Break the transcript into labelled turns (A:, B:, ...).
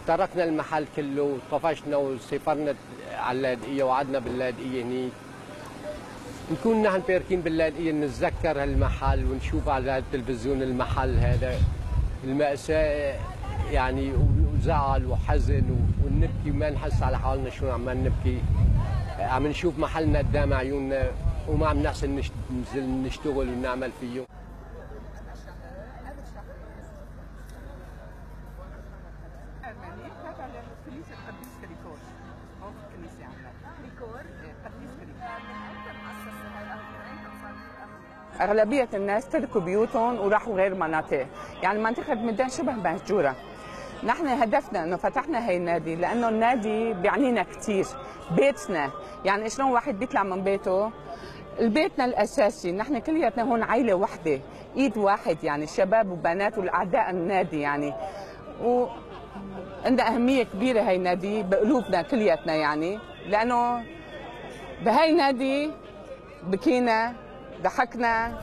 A: تركنا المحل كله وطفشنا وسافرنا على اللاذقيه وقعدنا باللاذقيه هنيك. نكون نحن باركين باللاذقيه نتذكر هالمحل ونشوف على التلفزيون المحل هذا المأساة يعني، وزعل وحزن ونبكي وما نحس على حالنا شو عمال نبكي. عم نشوف محلنا قدام عيوننا وما عم نحسن ننزل نشتغل ونعمل فيه.
B: أغلبية الناس تركوا بيوتهم وراحوا غير مناطق، يعني منطقة ميدان شبه مهجورة. نحن هدفنا انه فتحنا هي النادي لانه النادي بيعنينا كثير، بيتنا، يعني شلون واحد بيطلع من بيته، البيتنا الاساسي، نحن كلياتنا هون عائلة وحدة، ايد واحد، يعني شباب وبنات والاعداء النادي يعني. وعندها أهمية كبيرة هي النادي بقلوبنا كلياتنا، يعني لأنه بهي النادي بكينا، ضحكنا،